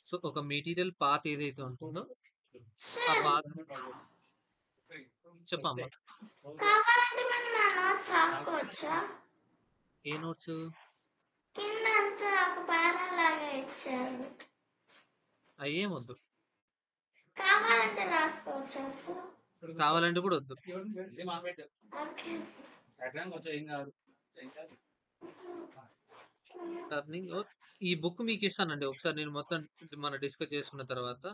So ఒక material path ఏదైతే ఉంటుందో ఆ సార్ పాత్ చెప్పమ్మా. కావాలంటే మనం నా నోట్స్ రాసుకోవచ్చా? ఏ నోట్స్? కింద అంతా ఒక పారా లాగా ఇచ్చారు. అయ్యేమొద్దు, కావాలంటే రాసుకోవచ్చా సార్? కావాలంటే కూడా వద్దు. ఓకే టర్నింగ్ ఈ బుక్ మీకు ఇస్తానండి ఒకసారి, నేను మొత్తం మనం డిస్కస్ చేసుకున్న తర్వాత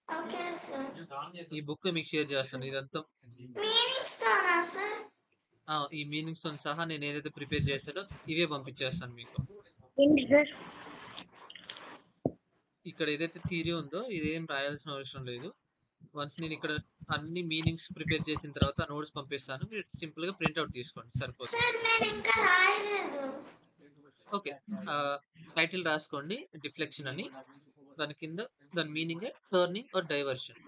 ఓకే సార్. ఈ బుక్ మీకు షేర్ చేస్తాను. ఇదంతా మీనింగ్స్ తోనా సార్? ఈ మీనింగ్స్ తో సహా నేను ఏదైతే ప్రిపేర్ చేశానో ఇవే పంపించేస్తాను మీకు. ఏంటి సార్? ఇక్కడ ఏదైతే థియరీ ఉందో ఇదేం రాయాల్సిన అవసరం లేదు. వన్స్ నేను ఇక్కడ అన్ని మీనింగ్స్ ప్రిపేర్ చేసిన తర్వాత నోట్స్ పంపిస్తాను, మీరు సింపుల్ గా ప్రింట్అవుట్ తీసుకోండి సరిపోతుంది. సార్ నేను ఇంకా రాయలేదు. ఓకే, టైటిల్ రాసుకోండి డిఫ్లెక్షన్ అని, దాని కింద దాని meaning turning or diversion.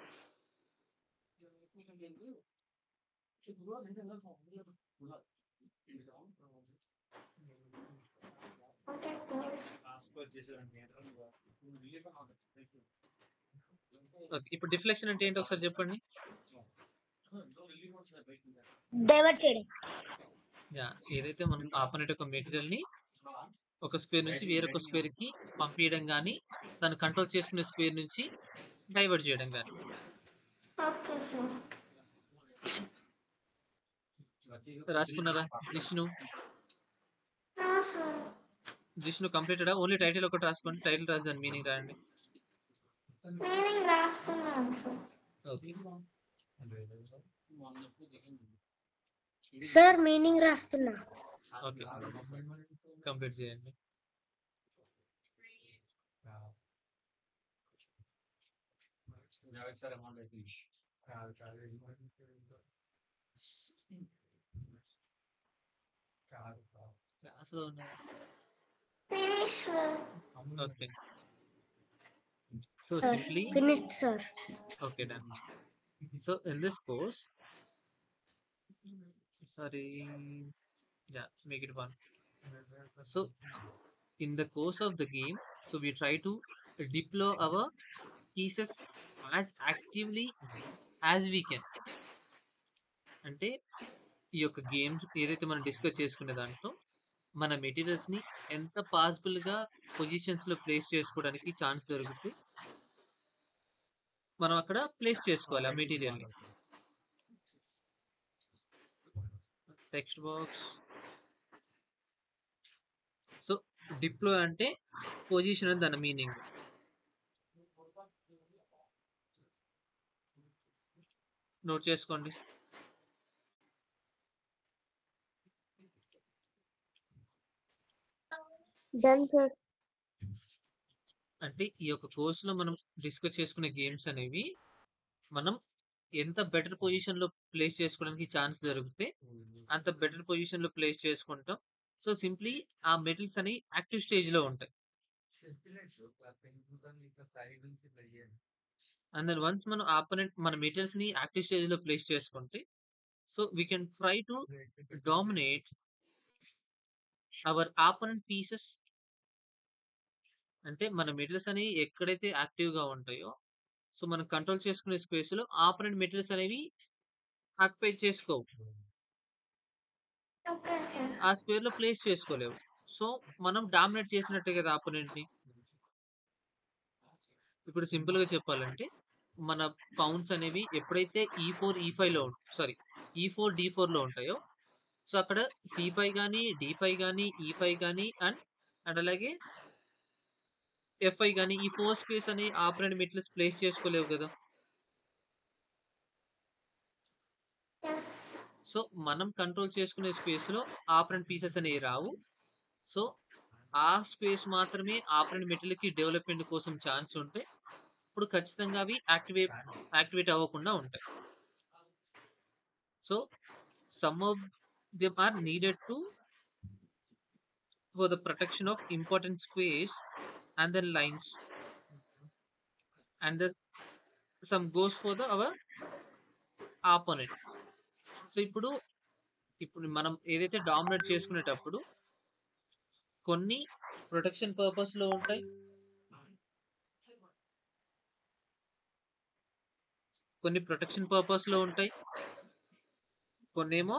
Okay please. Okay, ఇప్పుడు డిఫ్లెక్షన్ అంటే ఏంటి ఒకసారి చెప్పండి. డైవర్ట్ చేయడం. ఏదైతే మనం ఆపోనెంట్ ఒక మెటీరియల్ ని ఒక స్క్వేర్ నుంచి వేరొక స్క్వేర్ కి పంపించడం గానీ, దాన్ని కంట్రోల్ చేసుకునే స్క్వేర్ నుంచి డైవర్ట్ చేయడం గానీ. Okay sir. రాసుకున్నారా జిష్ణు? సార్ జిష్ణు కంప్లీటెడా? ఓన్లీ టైటిల్ ఒకటి రాసుకోండి, టైటిల్ రాసి దాని మీనింగ్ రాయండి. మీనింగ్ రాస్తున్నాను సార్. ఓకే, సార్ మీనింగ్ రాస్తున్నా. ఓకే, కంప్లీట్ చేయండి. క్లాస్లో ఉన్నాయా? Finish sir. Okay, so sir simply finished sir. okay, done. So in this course, sorry, yeah, make it one. So in the course of the game, so we try to deploy our pieces as actively as we can. అంటే ఈ యొక్క games ఏదైతే మనం discuss చేసుకునే దాంట్లో మన materials ని ఎంత పాసిబుల్ గా పొజిషన్స్ లో ప్లేస్ చేసుకోవడానికి ఛాన్స్ దొరికితే మనం అక్కడ ప్లేస్ చేసుకోవాలి ఆ మెటీరియల్ ని. Text box. సో డిప్లాయ్ అంటే పొజిషన్ అని దాని మీనింగ్. నోట్ చేసుకోండి. Done sir. అంటే ఈ యొక్క కోర్సులో మనం డిస్కస్ చేసుకునే గేమ్స్ అనేవి మనం ఎంత బెటర్ పొజిషన్ లో ప్లేస్ చేసుకోవడానికి ఛాన్స్ దొరికితే అంత బెటర్ పొజిషన్ లో ప్లేస్ చేసుకుంటాం. సో సింప్లీ ఆ మెటల్స్ అనేవి యాక్టివ్ స్టేజ్ లో ఉంటాయి. అండ్ దెన్ వన్స్ మనం ఆపోనెంట్ మన మెటల్స్ ని యాక్టివ్ స్టేజ్ లో ప్లేస్ చేసుకుంటే so we can try to dominate our opponent pieces. అంటే మన మెటల్స్ అనేవి ఎక్కడైతే యాక్టివ్ గా ఉంటాయో సో మనం కంట్రోల్ చేసుకునే స్పేస్ లో ఆపోనెంట్ మెటల్స్ అనేవి ఆక్యుపై చేసుకోవు, ఓకే సార్. ఆ స్క్వేర్ లో ప్లేస్ చేసుకోలేవు. సో మనం డామినేట్ చేసినట్టే కదా ఆపోనెంట్ ని. ఇప్పుడు సింపుల్ గా చెప్పాలంటే మన పౌన్స్ అనేవి ఎప్పుడైతే E4 E5 లో E4 D4 లో ఉంటాయో సో అక్కడ C5 గానీ D5 గానీ E5 గానీ అండ్ అలాగే F5 గానీ ఈ 4 స్క్వేర్స్ అని ఆపరెంట్ మెటల్స్ ప్లేస్ చేసుకోలేవు కదా. ఎస్. సో మనం కంట్రోల్ చేసుకునే స్పేస్ లో ఆపరెంట్ పీసెస్ అనేవి రావు. సో ఆ స్పేస్ మాత్రమే ఆపరెంట్ మెటల్ కి డెవలప్మెంట్ కోసం ఛాన్స్ ఉంటాయి. ఇప్పుడు ఖచ్చితంగా అవి యాక్టివేట్ అవ్వకుండా ఉంటాయి. So some of them are needed to for the protection of important squares and then lines and some goes for the our opponent. So ఇప్పుడు మనం ఏదైతే డామినేట్ చేసుకునేటప్పుడు కొన్ని ప్రొటెక్షన్ పర్పస్ లో ఉంటాయి, కొన్నేమో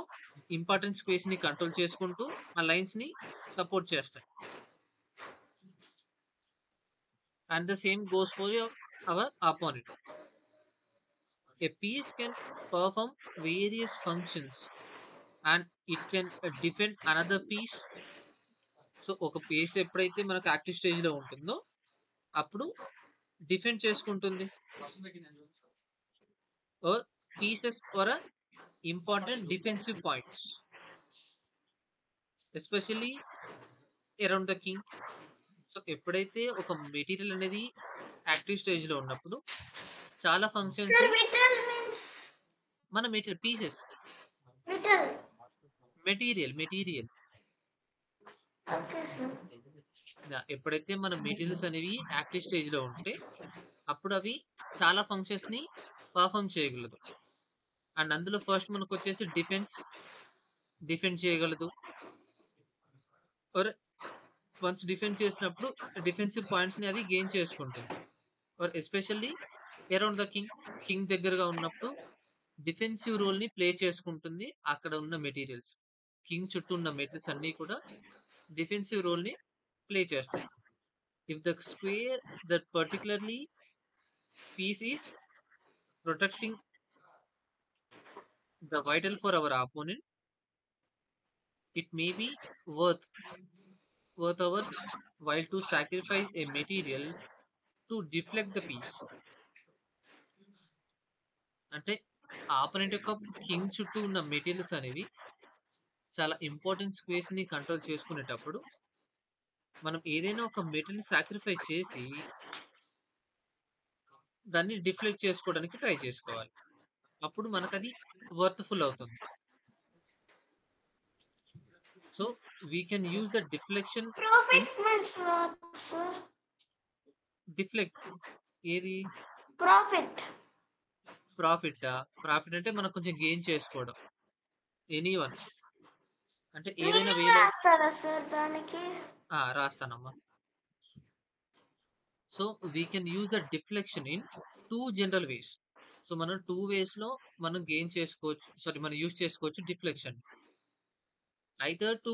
ఇంపార్టెంట్ స్పేస్ ని కంట్రోల్ చేసుకుంటూ ఆ లైన్స్ ని సపోర్ట్ చేస్తాయి. And the same goes for our opponent. A piece can perform various functions and it can defend another piece. So ఒక పీస్ ఎప్పుడైతే మనకు యాక్టివ్ స్టేజ్ లో ఉంటుందో అప్పుడు డిఫెండ్ చేసుకుంటుంది. or pieces for a important defensive points, especially around the king. So ఎప్పుడైతే ఒక material అనేది యాక్టివ్ స్టేజ్ లో ఉన్నప్పుడు చాలా ఫంక్షన్స్ Sir, ని vital means మన pieces vital. Material Okay, sir. ఎప్పుడైతే మన మెటీరియల్స్ అనేవి యాక్టివ్ స్టేజ్ లో ఉంటే అప్పుడు అవి చాలా ఫంక్షన్స్ ని పర్ఫామ్ చేయగలదు. అండ్ అందులో ఫస్ట్ మనకు వచ్చేసి డిఫెండ్ చేయగలదు. వన్స్ డిఫెండ్ చేసినప్పుడు డిఫెన్సివ్ పాయింట్స్ ని అది గెయిన్ చేసుకుంటుంది. ఎస్పెషల్లీ అరౌండ్ ద కింగ్ దగ్గరగా ఉన్నప్పుడు డిఫెన్సివ్ రోల్ ని ప్లే చేసుకుంటుంది. అక్కడ ఉన్న మెటీరియల్స్, కింగ్ చుట్టూ ఉన్న మెటీరియల్స్ అన్ని కూడా డిఫెన్సివ్ రోల్ ని ప్లే చేస్తాయి. If the square that particularly piece is protecting the vital for our opponent, it may be worth our while to sacrifice a material to deflect the piece. అంటే opponent యొక్క king చుట్టూ ఉన్న materials అనేవి చాలా important space ని control చేసుకునేటప్పుడు మనం ఏదైనా ఒక మెటీరియల్ సాక్రిఫై చేసి దాన్ని డిఫ్లెక్ట్ చేసుకోవడానికి ట్రై చేసుకోవాలి. అప్పుడు మనకు అది వర్త్ఫుల్ అవుతుంది. So we can use the deflection. Profit means what, sir? Deflect ఏది? Profit. ప్రాఫిట్ అంటే మనం కొంచెం గెయిన్ చేసుకోవడం. ఎనీవన్ అంటే ఏదైనా Meaning వేలో రాస్తారా సార్ దానికి? రాస్తానమ్మా. So we can use the deflection in 2 general ways. So మనం 2 వేస్ లో మనం గెయిన్ చేసుకోవచ్చు, మనం యూజ్ చేసుకోవచ్చు deflection. Either to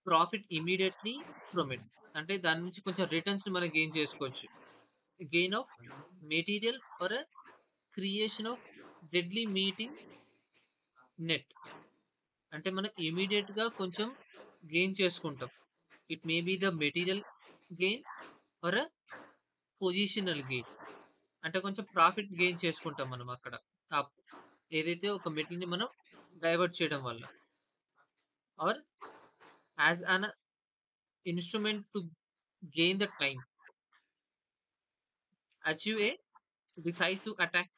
profit immediately from it, అంటే దాని నుంచి కొంచెం రిటర్న్స్ ని మనం గెయిన్ చేసుకోవచ్చు. Gain of material for creation of deadly meeting net, అంటే మనం ఇమీడియట్ గా కొంచెం గెయిన్ చేసుకుంటాం. It may be the material gain or positional gain, అంటే కొంచెం ప్రాఫిట్ గెయిన్ చేసుకుంటాం మనం అక్కడ ఏదైతే ఒక మెటీరియల్ ని మనం డైవర్ట్ చేయడం వల్ల. Or as an instrument to gain the time, achieve a decisive attack.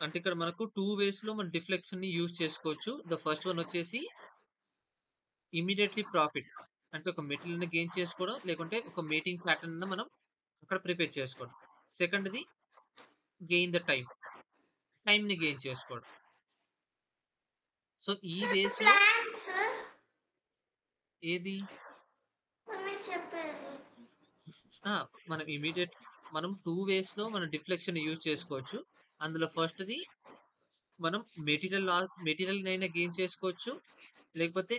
అంటే ఇక్కడ మనకు 2 వేస్ లో మనం డిఫ్లెక్షన్ ని యూజ్ చేసుకోవచ్చు. ద ఫస్ట్ వన్ వచ్చేసి ఇమీడియట్లీ ప్రాఫిట్, అంటే ఒక మెటీరియల్ ని గెయిన్ చేసుకోవడం, లేకుంటే ఒక మీటింగ్ ప్యాటర్న్ మనం అక్కడ ప్రిపేర్ చేసుకోవడం. సెకండ్ది గెయిన్ ద టైం ని గెయిన్ చేసుకోవడం. సో ఈ వేస్ లో Plan, sir. ఏది మీరు చెప్పేది. మనం మనం 2 వేస్ లో మనం డిఫ్లెక్షన్ యూజ్ చేసుకోవచ్చు. అందులో ఫస్ట్ది మనం మెటీరియల్ అయినా గెయిన్ చేసుకోవచ్చు, లేకపోతే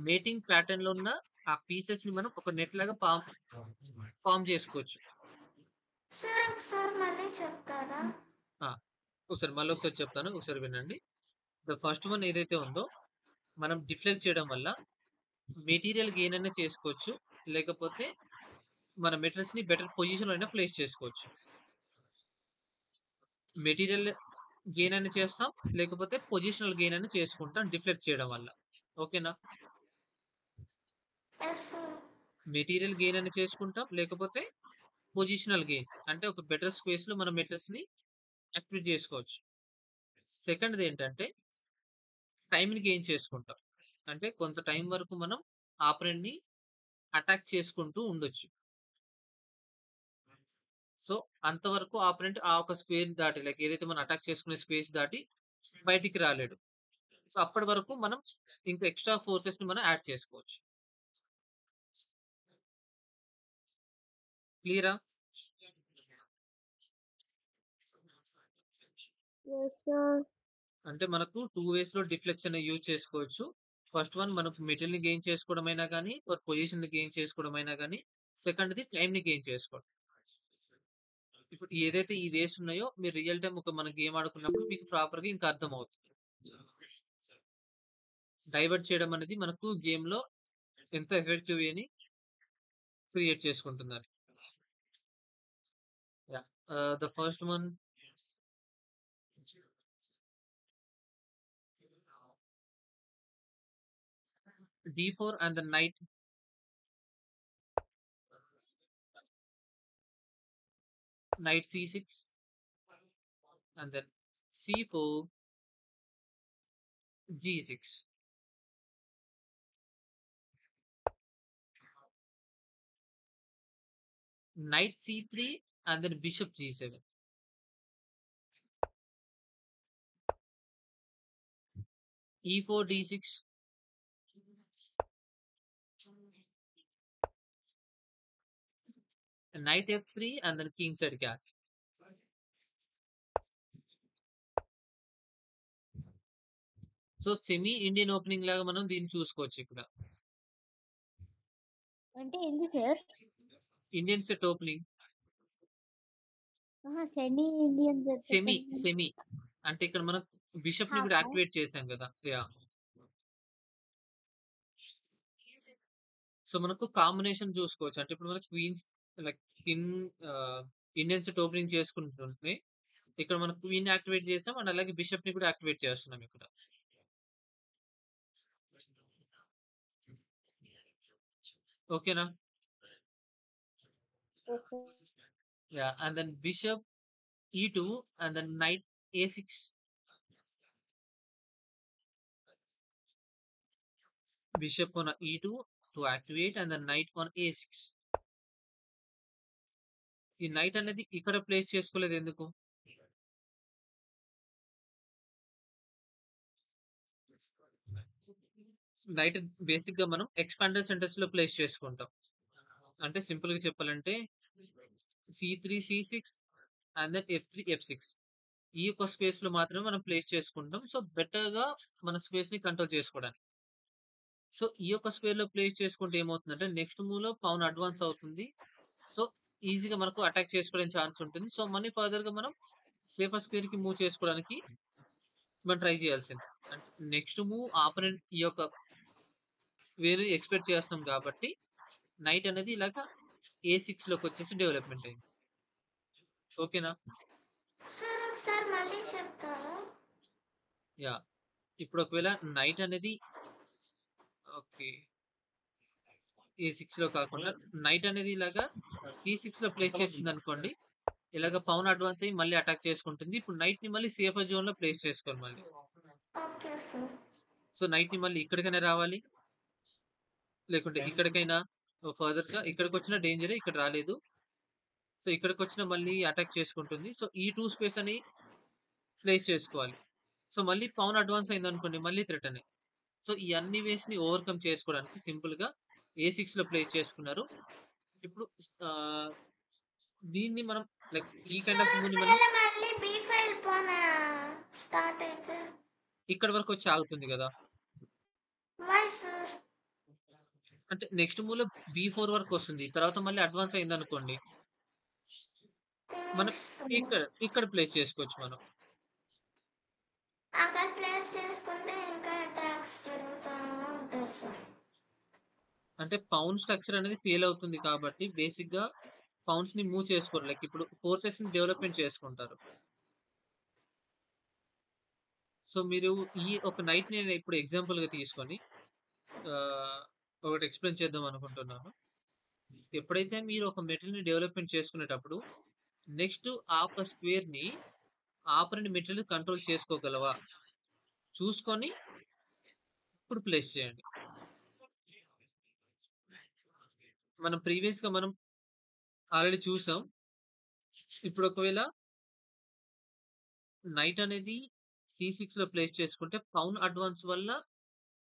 మేటింగ్ ప్యాటర్న్ లో ఉన్న ఆ పీసెస్ ని మనం ఒక నెట్ లాగా ఫామ్ చేసుకోవచ్చు. సార్ ఒకసారి మళ్ళీ చెప్తారా? మళ్ళీ ఒకసారి చెప్తాను, ఒకసారి వినండి. ద ఫస్ట్ వన్ ఏదైతే ఉందో మనం డిఫ్లెక్ట్ చేయడం వల్ల మెటీరియల్ గెయిన్ అయినా చేసుకోవచ్చు, లేకపోతే మన మెటీరియల్స్ ని బెటర్ పొజిషన్ లో అయినా ప్లేస్ చేసుకోవచ్చు. మెటీరియల్ గెయిన్ అయినా చేస్తాం, లేకపోతే పొజిషనల్ గెయిన్ అయినా చేసుకుంటాం డిఫ్లెక్ట్ చేయడం వల్ల. ఓకేనా? Yes sir. మెటీరియల్ గెయిన్ అయినా చేసుకుంటాం, లేకపోతే పొజిషనల్ గెయిన్ అంటే ఒక బెటర్ స్పేస్ లో మన మెటీరియల్స్ ని యాక్టివేట్ చేసుకోవచ్చు. సెకండ్ది ఏంటంటే టైంని గెయిన్ చేసుకుంటాం, అంటే కొంత టైం వరకు మనం ఆపరెంట్ ని అటాక్ చేసుకుంటూ ఉండొచ్చు. సో అంతవరకు ఆపరెంట్ ఆ ఒక స్క్వేర్ దాటి, లైక్ ఏదైతే మనం అటాక్ చేసుకునే స్పేస్ దాటి బయటికి రాలేడు. సో అప్పటి వరకు మనం ఇంకా ఎక్స్ట్రా ఫోర్సెస్ ని మనం యాడ్ చేసుకోవచ్చు. క్లియరా? Yes, sir. అంటే మనకు 2 వేస్ లో డిఫ్లెక్షన్ యూజ్ చేసుకోవచ్చు. ఫస్ట్ వన్ మనకు మెటీరియల్ ని గెయిన్ చేసుకోవడం అయినా కానీ, పొజిషన్ ని గెయిన్ చేసుకోవడం అయినా కానీ, సెకండ్ది టైం ని గెయిన్ చేసుకోవడం. ఇప్పుడు ఏదైతే ఈ వేస్ ఉన్నాయో మీరు రియల్ టైం ఒక మన గేమ్ ఆడుకున్నప్పుడు మీకు ప్రాపర్ గా ఇంకా అర్థం అవుతుంది. డైవర్ట్ చేయడం అనేది మనకు గేమ్ లో ఎంత ఎఫెక్టివ్ అని క్రియేట్ చేసుకుంటున్నారు. The first one D4 and the knight C6 and then C4 G6. Knight C3 and then bishop G7. E4 D6. Knight F3 and then king side catch. So semi Indian opening లాగా మనం దీన్ని చూసుకోవచ్చు. ఇక్కడ అంటే ఏంటి sir? Indian set opening. Semi Indian semi అంటే ఇక్కడ మనం బిషప్ ని కూడా యాక్టివేట్ చేసాం కదా. యా, సో మనకు కాంబినేషన్ చూసుకోవచ్చు. అంటే ఇప్పుడు మనకు queens like Indian set opening చేసుకుంటుంటే ఇక్కడ మనం క్వీన్ యాక్టివేట్ చేసాం అండ్ అలాగే బిషప్ ని కూడా యాక్టివేట్ చేస్తున్నాం ఇక్కడ. ఓకేనా? Yeah, and then bishop E2 and then knight A6. Bishop on E2 to activate and then knight on A6. ఈ నైట్ అనేది ఇక్కడ ప్లేస్ చేసుకోలేదు ఎందుకు? నైట్ బేసిక్ గా మనం ఎక్స్పాండర్ సెంటర్స్ లో ప్లేస్ చేసుకుంటాం. అంటే సింపుల్ గా చెప్పాలంటే C3 C6 and then F3 F6 ఈ యొక్క స్పేస్ లో మాత్రమే మనం ప్లేస్ చేసుకుంటాం. సో బెటర్ గా మన స్పేస్ ని కంట్రోల్ చేసుకోవడానికి. సో ఈ యొక్క స్క్వేర్ లో ప్లేస్ చేసుకుంటే ఏమవుతుందంటే నెక్స్ట్ మూవ్ లో పౌన్ అడ్వాన్స్ అవుతుంది. సో ఈజీగా మనకు అటాక్ చేసుకోవడానికి ఛాన్స్ ఉంటుంది. సో మనీ ఫర్దర్ గా మనం సేఫర్ స్క్వేర్ కి మూవ్ చేసుకోవడానికి మనం ట్రై చేయాల్సింది. అంటే నెక్స్ట్ మూవ్ ఆపరెంట్ ఈ యొక్క వేరు ఎక్స్పెక్ట్ చేస్తాం కాబట్టి నైట్ అనేది ఇలాగా A6 లోకి వచ్చేసి డెవలప్మెంట్ అయింది. ఓకేనా? సార్ ఒకసారి మళ్ళీ చెప్తారా? యా, ఇప్పుడు ఒకవేళ నైట్ అనేది ఓకే A6 లో కాకుండా నైట్ అనేది ఇలాగా C6 లో ప్లేస్ చేసింది అనుకోండి, ఇలాగ పౌన్ అడ్వాన్స్ అయ్యి మళ్ళీ అటాక్ చేసుకుంటుంది. ఇప్పుడు నైట్ ని మళ్ళీ సేఫర్ జోన్ లో ప్లేస్ చేసుకోవాలి మళ్ళీ. Okay sir. సో నైట్ ని మళ్ళీ ఇక్కడికైనా రావాలి, లేకుంటే ఇక్కడికైనా ఫర్దర్ గా ఇక్కడికి వచ్చిన డేంజర్, ఇక్కడ రాలేదు. సో ఇక్కడికి వచ్చిన మళ్ళీ అటాక్ చేసుకుంటుంది. సో ఈ 2 స్పేస్ అని ప్లేస్ చేసుకోవాలి. సో మళ్ళీ పౌన్ అడ్వాన్స్ అయింది అనుకోండి, మళ్ళీ థ్రెట్ అని. సో ఈ అన్ని వేస్ ని ఓవర్కమ్ చేసుకోవడానికి సింపుల్ గా A6 లో ప్లేస్ చేసుకున్నారు. ఇప్పుడు దీన్ని మనం లైక్ ఈ కైండ్ ఆఫ్ మూవ్ ని మనం మళ్ళీ B5 పోన స్టార్ట్ అయితే ఇక్కడ వరకు వచ్చి ఆగుతుంది కదా. Why sir? అంటే నెక్స్ట్ మూవ్ లో B4 వరకు వస్తుంది, తర్వాత మళ్ళీ అడ్వాన్స్ అయింది అనుకోండి, మనం ఇక్కడ ప్లేస్ చేసుకోవచ్చు. మనం అక్కడ ప్లేస్ చేసుకుంటే ఇంకా అటాక్స్ జరుగుతూ ఉంటాయి సార్. అంటే పౌన్ స్ట్రక్చర్ అనేది ఫెయిల్ అవుతుంది కాబట్టి బేసిక్ గా పౌన్స్ ని మూవ్ చేసుకోరు. లైక్ ఇప్పుడు ఫోర్సెస్ ని డెవలప్మెంట్ చేసుకుంటారు. సో మీరు ఈ ఒక నైట్ ని ఇప్పుడు ఎగ్జాంపుల్ గా తీసుకొని ఒకటి ఎక్స్ప్లెయిన్ చేద్దాం అనుకుంటున్నాను. ఎప్పుడైతే మీరు ఒక మెటీరియల్ ని డెవలప్మెంట్ చేసుకునేటప్పుడు నెక్స్ట్ ఆ ఒక స్క్వేర్ ని ఆపరెంట్ మెటీరియల్ కంట్రోల్ చేసుకోగలవా చూసుకొని ఇప్పుడు ప్లేస్ చేయండి. మనం ప్రీవియస్ గా మనం ఆల్రెడీ చూసాం. ఇప్పుడు ఒకవేళ నైట్ అనేది C6 లో ప్లేస్ చేసుకుంటే పౌన్ అడ్వాన్స్ వల్ల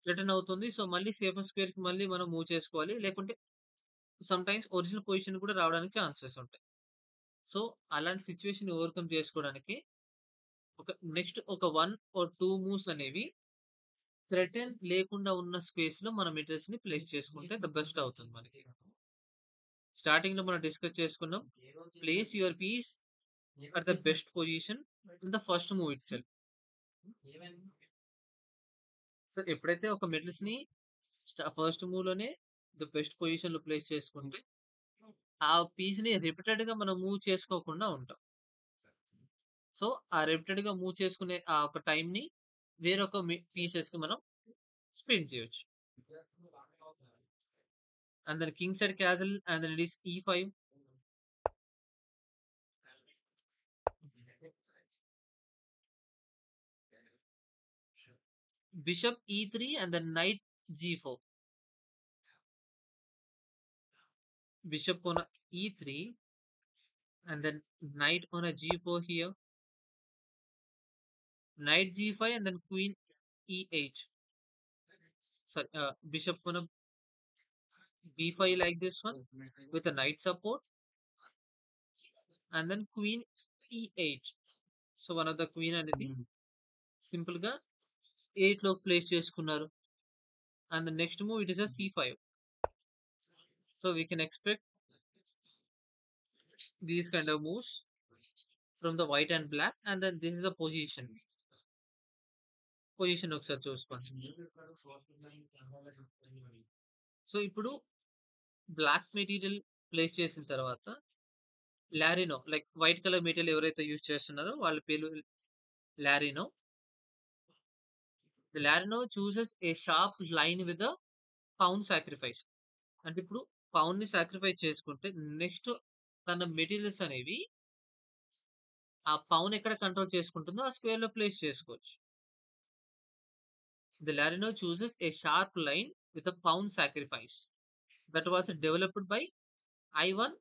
రిటర్న్ అవుతుంది. సో మళ్ళీ సేఫర్ స్క్వేర్ కి మళ్ళీ మనం మూవ్ చేసుకోవాలి. లేకుంటే సమ్ టైమ్స్ ఒరిజినల్ పొజిషన్ కూడా రావడానికి ఛాన్సెస్ ఉంటాయి. సో అలాంటి సిచ్యువేషన్ ఓవర్కమ్ చేసుకోవడానికి నెక్స్ట్ ఒక 1 ఆర్ 2 మూవ్స్ అనేవి థ్రెటన్ లేకుండా ఉన్న స్పేస్ లో మన మెటీరియల్స్ ని ప్లేస్ చేసుకుంటే ద బెస్ట్ అవుతుంది మనకి. స్టార్టింగ్ లో మనం డిస్కస్ చేసుకున్నాం, place your piece at the best position in the first move itself. So ఎప్పుడైతే ఒక మెటీరియల్స్ ని ఫస్ట్ మూవ్ లోనే ద బెస్ట్ పొజిషన్ లో ప్లేస్ చేసుకుంటే ఆ పీస్ ని రిపీటెడ్ గా మనం మూవ్ చేసుకోకుండా ఉంటాం. సో ఆ రిపీటెడ్ గా మూవ్ చేసుకునే ఆ ఒక టైం ని వేరొక పీసెస్ కి మనం స్పెండ్ చేయొచ్చు. And then king side castle, and then it is e5. Bishop e3 and then knight g4. Bishop on a e3 and then knight on a g4 here. Knight g5 and then queen e8. Sorry, bishop on a b5 like this one with a knight support, and then queen e8. So one of the queen అనేది simple గా 8 లో place చేసుకున్నారు. And the next move it is a c5. So we can expect these kind of moves from the white and black, and then this is the position ఒకసారి చూసుకోండి. So ఇప్పుడు black material place చేసిన తర్వాత లారినో, like white colour material ఎవరైతే use చేస్తున్నారో వాళ్ళ పేరు లారినో. లారినో chooses a sharp line with pawn sacrifice. అంటే ఇప్పుడు పౌండ్ ని సాక్రిఫైస్ చేసుకుంటే నెక్స్ట్ తన మెటీరియల్స్ అనేవి ఆ పౌన్ ఎక్కడ కంట్రోల్ చేసుకుంటుందో ఆ స్క్వేర్ లో ప్లేస్ చేసుకోవచ్చు. The Larino chooses a sharp line with a pawn sacrifice that was developed by Ivan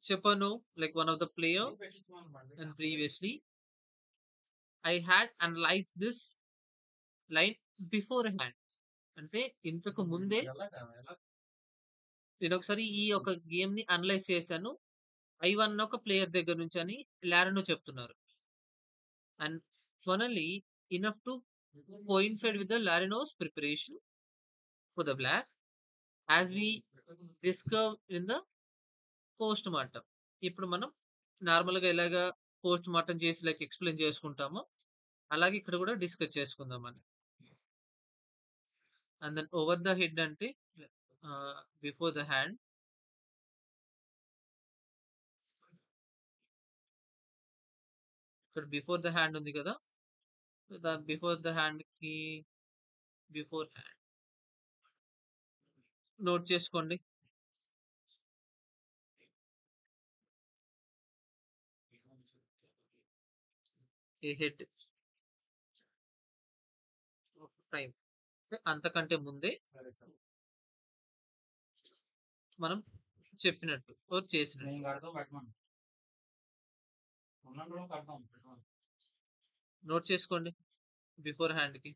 Chepanov, like one of the player. And previously, I had analyzed this line beforehand. అంటే ఇంతకు ముందే నేను ఒకసారి ఈ ఒక game ని analyse చేశాను Ivan ఒక ప్లేయర్ దగ్గర నుంచి అని లారినో చెప్తున్నారు. And finally enough to coincide with the Larino's preparation for the black as we discussed in the post mortem. ఇప్పుడు మనం నార్మల్ గా ఎలాగా పోస్ట్ మార్టం చేసి లైక్ ఎక్స్ప్లెయిన్ చేసుకుంటామో అలాగే ఇక్కడ కూడా డిస్కస్ చేసుకుందాం అని. And then over the head అంటే బిఫోర్ ద హ్యాండ్. ఇక్కడ బిఫోర్ ద హ్యాండ్ ఉంది కదా, బిఫోర్ ద హ్యాండ్ కి బిఫోర్ హ్యాండ్ నోట్ చేసుకోండి. ఏ హెడ్ టైం అంతకంటే ముందే మనం చెప్పినట్టు చేసినట్టు నోట్ చేసుకోండి బిఫోర్ హ్యాండ్ కి.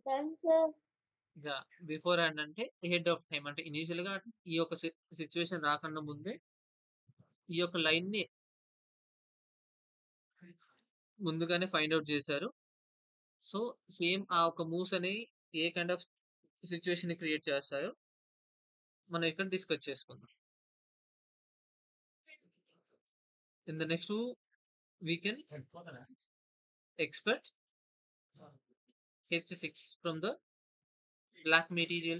Done, sir. బిఫోర్ హ్యాండ్ అంటే హెడ్ ఆఫ్ టైం, అంటే ఇనీషియల్ గా ఈ యొక్క సిచ్యువేషన్ రాకుండా ముందే ఈ యొక్క లైన్ ని ముందుగానే ఫైండ్ అవుట్ చేశారు. సో సేమ్ ఆ ఒక మూవ్స్ అనేవి ఏ కైండ్ ఆఫ్ సిచ్యువేషన్ ని క్రియేట్ చేస్తాయో మనం ఇక్కడ డిస్కస్ చేసుకుందాం. In the next we can expect h6 from the black material.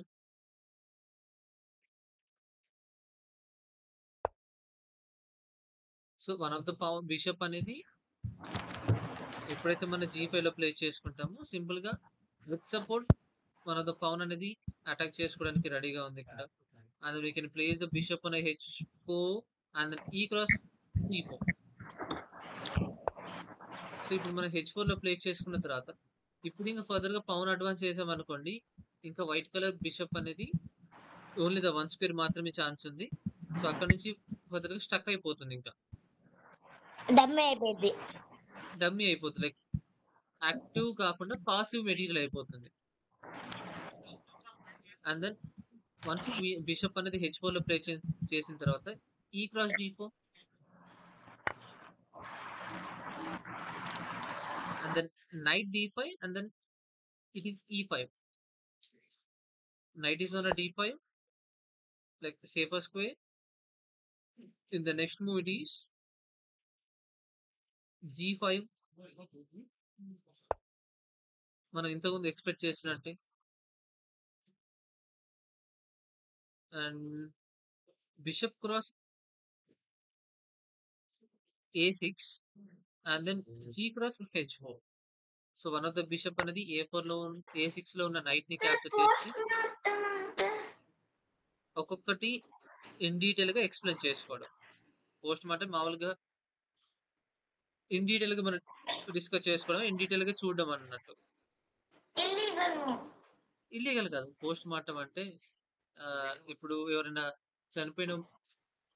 So one of the power bishop అనేది ఎప్పుడైతే మన g5 లో ప్లే చేసుకుంటామో సింపుల్ గా విత్ సపోర్ట్ మన ద పవన్ అనేది అటాక్ చేసుకోవడానికి రెడీగా ఉంది ఇక్కడ. And we can place the bishop అనే h4 అండ్ దెన్ ఈ క్రాస్ e4. సో ఇప్పుడు మనం h4 లో ప్లేస్ చేసుకున్న తర్వాత ఇప్పుడు ఇంకా ఫర్దర్ గా పవన్ అడ్వాన్స్ చేసాం అనుకోండి, ఇంకా వైట్ కలర్ బిషప్ అనేది ఓన్లీ ద 1 స్క్వేర్ మాత్రమే ఛాన్స్ ఉంది. సో అక్కడ నుంచి ఫర్దర్ గా స్టక్ అయిపోతుంది, ఇంకా డమ్మి అయిపోయింది. డమ్మీ అయిపోతుంది, లైక్ యాక్టివ్ కాకుండా పాసివ్ మెటీరియల్ అయిపోతుంది. అండ్ దెన్ వన్స్ బిషప్ అనేది h4 లో ప్లే చేసిన తర్వాత ఈ cross d4 and then knight d5 and then it is e5. Knight is on a d5 like the safer square. In the next move it is g5. మనం ఇంతకుముందు expect చేసినట్టే. And bishop cross a6 and then g cross h4. So one of the bishop అనేది a4 లో a6 లో ఉన్న night ని capture చేసి ఒక్కొక్కటి ఇన్ డీటెయిల్ గా ఎక్స్ప్లెయిన్ చేసుకోవడం. పోస్ట్ మార్టం మామూలుగా ఇన్ డీటెయిల్ గా మనం డిస్కస్ చేసుకోవడం, ఇన్ డీటెయిల్ గా చూడడం అన్నట్టు. ఇల్లీగల్ కాదు. పోస్ట్ మార్టం అంటే ఇప్పుడు ఎవరైనా చనిపోయిన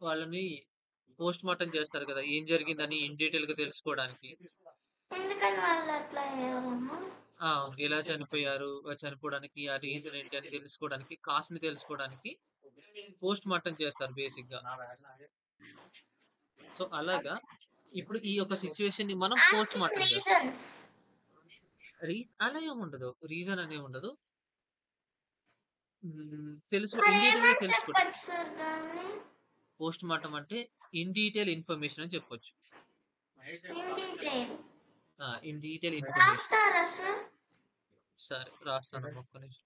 వాళ్ళని పోస్ట్ మార్టం చేస్తారు కదా, ఏం జరిగిందని ఇన్ డీటెయిల్ గా తెలుసుకోవడానికి. ఎలా చనిపోయారు, చనిపోవడానికి ఆ రీజన్ ఏంటి అని తెలుసుకోవడానికి, కాస్ట్ ని తెలుసుకోవడానికి పోస్ట్ మార్టం చేస్తారు బేసిక్ గా. సో అలాగా ఇప్పుడు ఈ యొక్క సిచ్యువేషన్ ని మనం పోస్ట్ మార్టం చేస్తాం. అలా ఏముండదు, రీజన్ అనే ఉండదు. తెలుసు ఇన్ డీటెయిల్ గా తెలుసుకోవడం. పోస్ట్ మార్టం అంటే ఇన్ డీటెయిల్ ఇన్ఫర్మేషన్ అని చెప్పొచ్చు. In detail information. సరే రాస్తాను ఒక్క నిమిషం.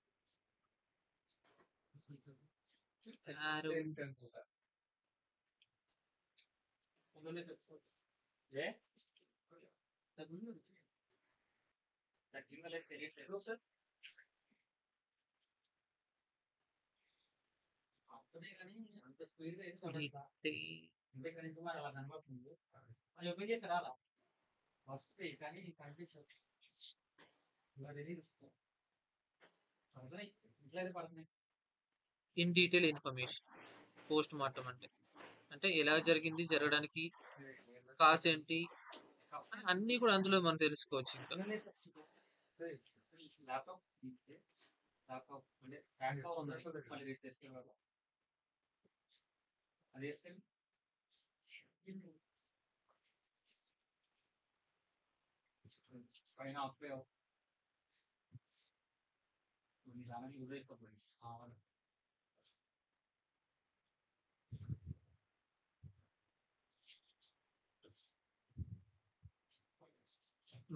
In detail information post mortem అంటే ఎలా జరిగింది, జరగడానికి కాస్ ఏంటి, అన్ని కూడా అందులో మనం తెలుసుకోవచ్చు. ఇంకా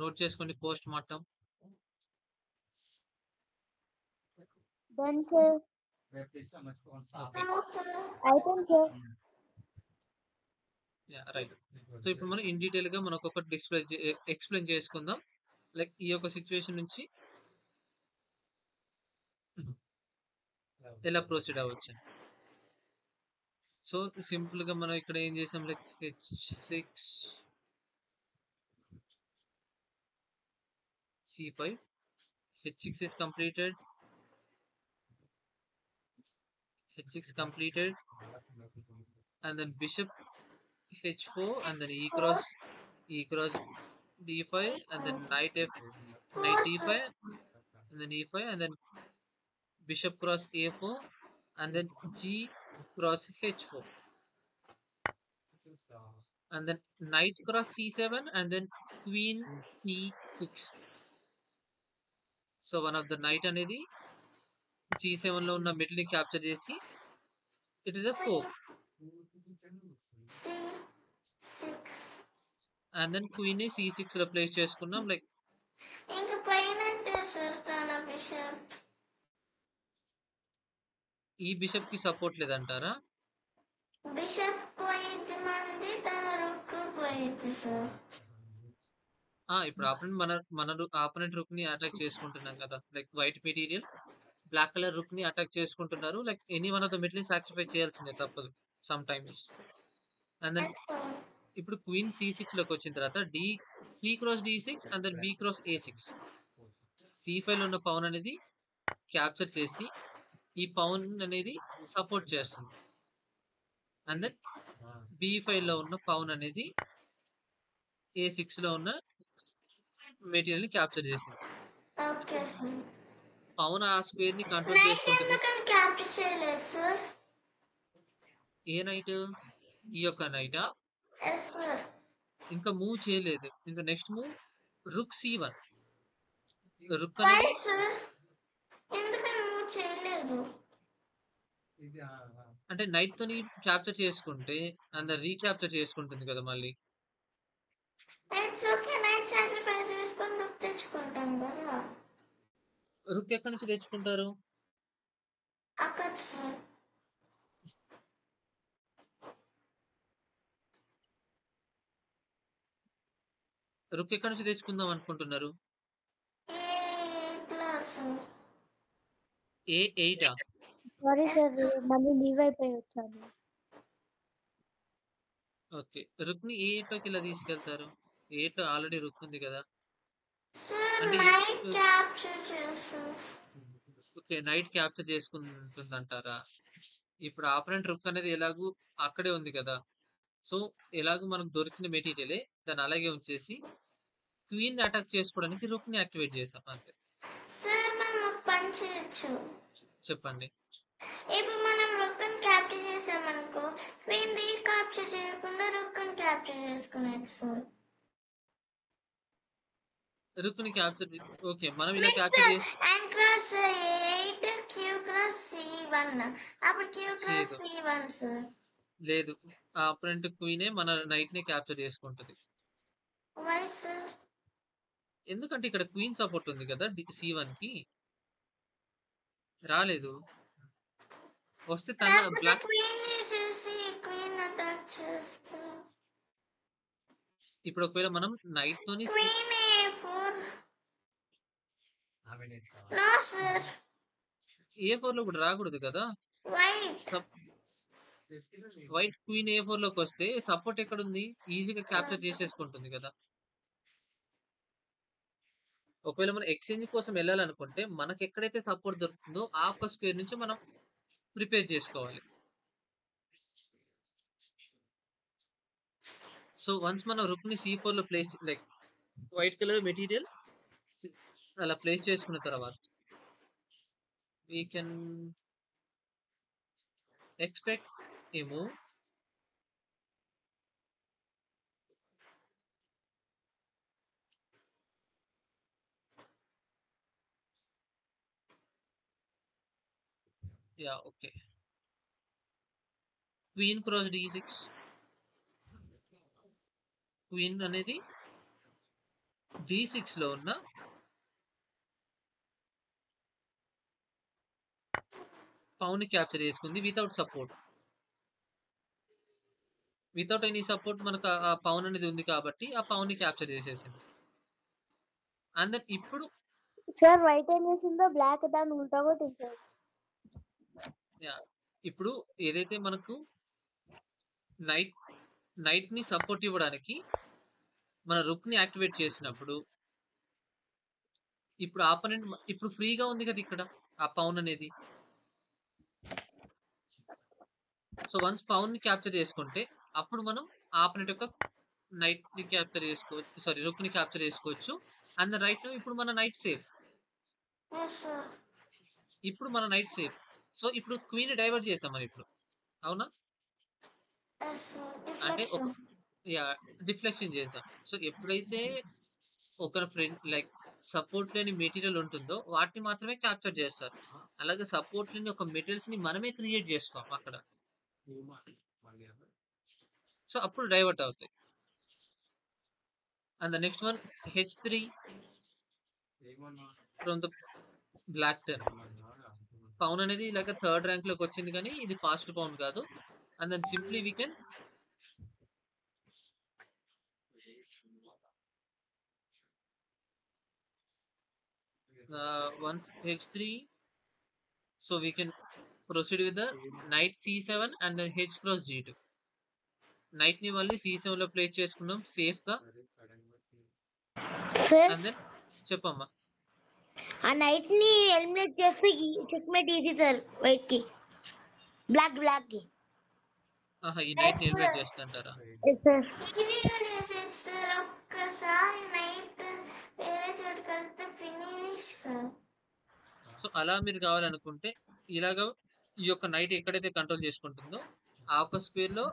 నోట్ చేసుకోండి post mortem. Done, sir. Item, sir. Right. So ఇప్పుడు మనం ఇన్ డీటెయిల్ గా మనం ఒక్కొక్కటి ఎక్స్ప్లెయిన్ చేసుకుందాం, లైక్ ఈ యొక్క సిచ్యువేషన్ నుంచి ఎలా ప్రొసీడ్ అవ్వచ్చు. సో సింపుల్ గా మనం ఇక్కడ ఏం చేసాం, like h6 c5, h6 is completed, h6 completed, and then bishop h4 and then e cross d5 and then knight d5 and then e5 and then bishop cross a4 and then g cross h4 and then knight cross c7 and then queen c6. So one of the knight అనేది c7 లో ఉన్న middle ని capture చేసి it is a fork and then queen ని c6 లో place చేసుకున్నాం. Like ఈ bishop కి సపోర్ట్ లేదంటారా? బిషప్ పోయింది మంది, తన రుక్కు పోయింది సార్. ఇప్పుడు ఆపోనెంట్ రుక్ ని అటాక్ చేసుకుంటున్నాం కదా, like white material black colour rook ని అటాక్ చేసుకుంటున్నారు, like any one of the material sacrifice చేయాల్సిందే తప్పదు some times. And then yes sir. ఇప్పుడు క్వీన్ C6 లోకి వచ్చిన తర్వాత C x D6 and then B x A6. C5 లో ఉన్న పవన్ అనేది క్యాప్చర్ చేసి ఈ పవన్ అనేది సపోర్ట్ చేస్తుంది. అండ్ దెన్ B5 లో ఉన్న పవన్ అనేది A6 లో ఉన్న మెటీరియల్ ని క్యాప్చర్ చేసింది. Okay sir. పవన్ ఆ స్క్వేర్ ని కంట్రోల్ నైట్ చేసుకుంటుంది. ఎందుకని క్యాప్చర్ చేయలేదు సార్? ఏ నైట్? ఈ యొక్క నైటా? Yes sir. ఇంకా మూవ్ చేయలేదు. ఇంకా next move rook C1. Rook why అనేది సార్? ఎందుకని మూవ్ చేయలేదు? అంటే నైట్ తోని క్యాప్చర్ చేసుకుంటే అండ్ రీక్యాప్చర్ చేసుకుంటుంది కదా మళ్ళీ. ఇట్స్ ఓకే, నైట్ సాక్రిఫైస్ చేసుకొని రుక్ తెచ్చుకుంటాం కదా. రుక్ ఎక్కడి నుంచి తెచ్చుకుంటారు? అక్కడ సార్. రుక్ ఎక్కడి నుంచి తెచ్చుకుందాం అనుకుంటున్నారు? ఇట్లా సార్. A8. సారీ సార్, మళ్ళీ లీవ్ అయిపోయి వచ్చాను. ఓకే, రుక్ ని A8 లోకి ఇలా తీసుకెళ్తారు. A8 లో ఆల్రెడీ రుక్ ఉంది కదా. సార్ అంటే నైట్ క్యాప్చర్ చేస్తాం. ఓకే, నైట్ క్యాప్చర్ చేసుకుంటుందంటారా? ఇప్పుడు ఆపరెంట్ రుక్ అనేది ఎలాగూ అక్కడే ఉంది కదా, సో ఎలాగూ మనకు దొరికిన మెటీరియలే దాన్ని అలాగే ఉంచేసి క్వీన్ ని అటాక్ చేసుకోవడానికి రుక్ ని యాక్టివేట్ చేసాం అంతే. సార్ మనం ఒక పని చేయొచ్చు. చెప్పండి. ఇప్పుడు మనం రుక్కని క్యాప్చర్ చేసామనుకో, క్వీన్ రీక్యాప్చర్ చేయకుండా రుక్కని క్యాప్చర్ చేసుకునేది సార్. రుక్ ని క్యాప్చర్ ఓకే, మనం ఇలా లైక్ క్యాప్చర్ సార్ చేసి n cross 8 q cross c1, అప్పుడు q క్రాస్ చేయదు. c1 sir. లేదు, ఆపరెంట్ క్వీనే మన నైట్ ని క్యాప్చర్ చేసుకుంటది. Why sir? ఎందుకంటే ఇక్కడ క్వీన్ సపోర్ట్ ఉంది కదా C1 కి. రాలేదు, వస్తే తన లేకపోతే బ్లాక్. క్వీన్ తీసేసి క్వీన్ అటాక్ చేస్తా. ఇప్పుడు ఒకవేళ మనం నైట్ తోని queen a4. No sir. A4 లో కూడా రాకూడదు కదా. వైట్. వైట్ క్వీన్ A4 లోకి వస్తే సపోర్ట్ ఎక్కడ ఉంది, ఈజీగా క్యాప్చర్ చేసేసుకుంటుంది కదా. ఒకవేళ మనం ఎక్స్చేంజ్ కోసం వెళ్ళాలనుకుంటే మనకి ఎక్కడైతే సపోర్ట్ దొరుకుతుందో ఆ ఒక్క స్క్వేర్ నుంచి మనం ప్రిపేర్ చేసుకోవాలి. సో వన్స్ మనం రుక్ ని C4 లో place, like white colour material అలా ప్లేస్ చేసుకున్న తర్వాత we can expect A move. Yeah okay, queen cross D6. Queen అనేది D6 లో ఉన్న పౌన్ ని క్యాప్చర్ చేసుకుంది without support. Without any support మనకు ఆ పౌన్ అనేది ఉంది కాబట్టి ఆ పౌన్ ని క్యాప్చర్ చేసేసింది. అండ్ దెన్ ఇప్పుడు సార్ వైట్ ఏం చేసిందో బ్లాక్ దాన్ని ఉల్టా కొట్టింది సార్. ఇప్పుడు ఏదైతే మనకు నైట్ ని సపోర్ట్ ఇవ్వడానికి మన రుక్ ని యాక్టివేట్ చేసినప్పుడు ఇప్పుడు ఆపోనెంట్ ఇప్పుడు ఫ్రీగా ఉంది కదా ఇక్కడ ఆ పౌన్ అనేది. సో వన్స్ పౌన్ ని క్యాప్చర్ చేసుకుంటే అప్పుడు మనం ఆపోనెంట్ యొక్క నైట్ ని క్యాప్చర్ చేసుకోవచ్చు, సారీ రుక్ ని క్యాప్చర్ చేసుకోవచ్చు. అండ్ రైట్ ఇప్పుడు మన నైట్ సేఫ్. Yes sir. ఇప్పుడు మన నైట్ సేఫ్. సో ఇప్పుడు క్వీన్ డైవర్ట్ చేసాం మనం ఇప్పుడు, అవునా? Yes sir. అంటే ఒక డిఫ్లెక్షన్. డిఫ్లెక్షన్ చేసాం. సో ఎప్పుడైతే ఒక ఫ్రెండ్ లైక్ సపోర్ట్ లేని మెటీరియల్ ఉంటుందో వాటిని మాత్రమే క్యాప్చర్ చేస్తారు. అలాగే సపోర్ట్ లేని ఒక మెటీరియల్స్ ని మనమే క్రియేట్ చేస్తాం అక్కడ. సో అప్పుడు డైవర్ట్ అవుతాయి. And the next one H3 from the black turn. Pawn అనేది ఇలాగ థర్డ్ ర్యాంక్ లోకి వచ్చింది కానీ ఇది ఫాస్ట్ పౌన్ కాదు. And then simply we can Once h3, so we can proceed with the knight c7 and then h cross g2. Knight ని మళ్ళీ c7 లో ప్లే చేసుకున్నాం సేఫ్ గా. సార్ అండ్ దెన్ చెప్పమ్మా. ఆ నైట్ ని ఎలిమినేట్ చేస్తే చెక్మేట్ ఈజీ సార్ వైట్ కి బ్లాక్ కి ఈ నైట్ ని ఎలిమినేట్ చేస్తుంటారా? సార్ ఈజీగా చేసేది సార్. ఒక్కసారి నైట్ వేరే చోటుకి వెళ్తే ఫినిష్ సార్. సో అలా మీరు కావాలనుకుంటే ఇలాగా ఈ యొక్క నైట్ ఎక్కడైతే కంట్రోల్ చేసుకుంటుందో ఆ ఒక స్క్వేర్ లో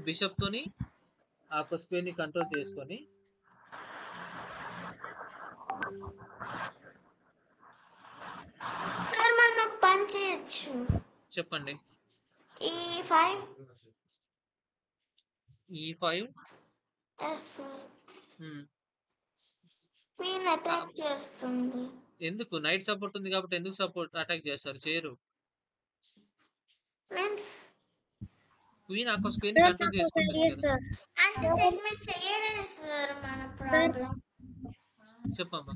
బిషప్ తోని ఆ ఒక స్క్వేర్ ని కంట్రోల్ చేసుకొని సార్ మనం ఒక పని చేయొచ్చు. చెప్పండి. e5 e5 yes sir. Um, queen attack చేస్తుంది. ఎందుకు? నైట్ సపోర్ట్ ఉంది కాబట్టి ఎందుకు సపోర్ట్ అటాక్ చేస్తారు? చేయరు. మీన్స్ క్వీన్ ఆ ఒక స్క్వేర్ ని కంట్రోల్ చేసుకుంటుంది కదా. అంటే చెక్మేట్ చేయడమే సార్ మన ప్రాబ్లం. చెప్పమ్మా.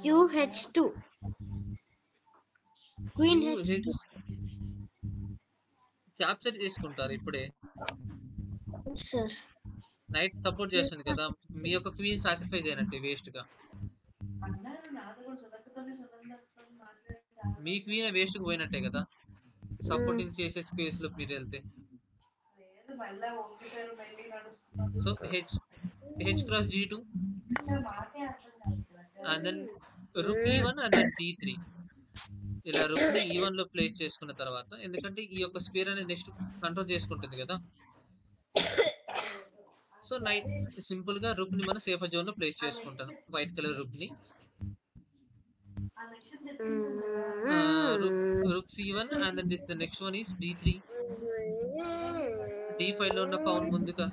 QH2 క్వీన్ క్యాప్చర్ చేసుకుంటారు ఇప్పుడే. సార్ నైట్ సపోర్ట్ చేస్తుంది కదా, మీ యొక్క క్వీన్ సాక్రిఫైస్ అయినట్టే వేస్ట్ గా. మీ క్వీన్ వేస్ట్ గా పోయినట్టే కదా సపోర్టింగ్ చేసే స్పేస్ లో మీరు వెళ్తే. So H cross g2 and then rook e1 and then d3. ఇలా రుక్ ని e1 లో ప్లేస్ చేసుకున్న తర్వాత, ఎందుకంటే ఈ యొక్క స్క్వేర్ అనేది నెక్స్ట్ కంట్రోల్ చేసుకుంటుంది కదా, సో నైట్ సింపుల్ గా రుక్ ని మనం సేఫర్ జోన్ లో ప్లేస్ చేసుకుంటాం. వైట్ కలర్ రుక్ ని rook c1 and then this the next one is d3. d5 లో ఉన్న పౌన్ ముందుగా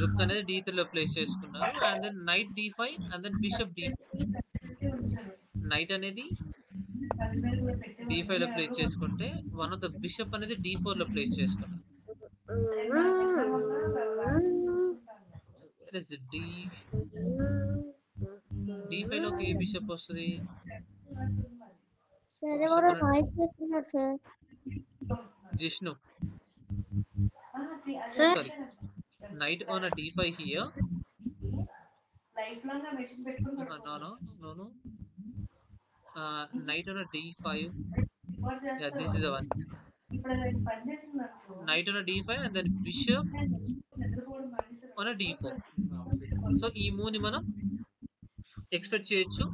రుక్ అనేది d3 లో ప్లేస్ చేసుకున్నారు. And then knight d5 and then bishop d4. Knight అనేది d5 లో ప్లేస్ చేసుకుంటే వన్ ఆఫ్ ద బిషప్ అనేది d4 లో ప్లేస్ చేసుకున్నారు. d5 లోకి ఏ బిషప్ వస్తుంది? సార్ ఎవరో నాయిస్ చేస్తున్నారు sir. Jishnu. Sir Sorry. Knight on a d5 here. No. Knight on a d5. Yeah, this is the one. Knight on a d5 and then bishop on a d4. So ఈ move ని మనం expect చేయొచ్చు.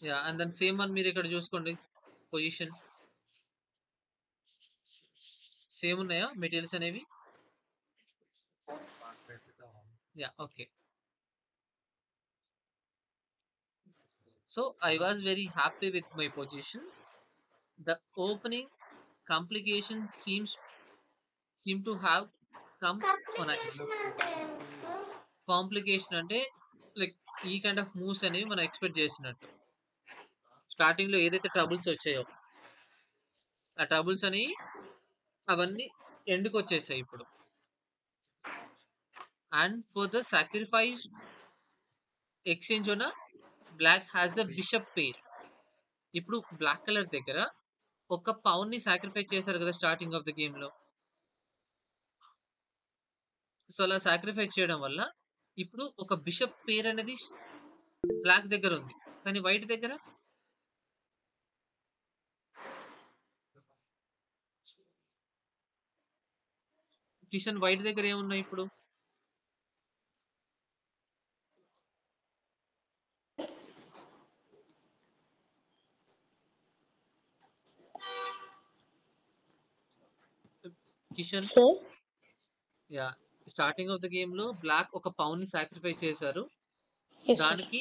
Yeah, and then same one మీరు ఇక్కడ చూసుకోండి. Position same ఉన్నాయా materials అనేవి? Yeah, okay. So I was very happy with my position. The opening complication seem to have come on a complication అంటే లైక్ ఈ కైండ్ ఆఫ్ మూవ్స్ అనేవి మనం expect చేసినట్టు. స్టార్టింగ్ లో ఏదైతే ట్రబుల్స్ వచ్చాయో ఆ ట్రబుల్స్ అని అవన్నీ ఎండ్కి వచ్చేసాయి ఇప్పుడు. And for the sacrifice exchange ఉన్న బ్లాక్ హ్యాస్ ద బిషప్ పేర్. ఇప్పుడు బ్లాక్ కలర్ దగ్గర ఒక పౌన్ ని సాక్రిఫైస్ చేశారు కదా స్టార్టింగ్ ఆఫ్ ద గేమ్ లో. సో అలా సాక్రిఫైస్ చేయడం వల్ల ఇప్పుడు ఒక బిషప్ పేర్ అనేది బ్లాక్ దగ్గర ఉంది, కానీ వైట్ దగ్గర కిషన్ వైట్ దగ్గర ఏమున్నాయి ఇప్పుడు? Kishan, yeah, starting of the game లో బ్లాక్ ఒక పౌన్ ని సాక్రిఫైస్ చేశారు. దానికి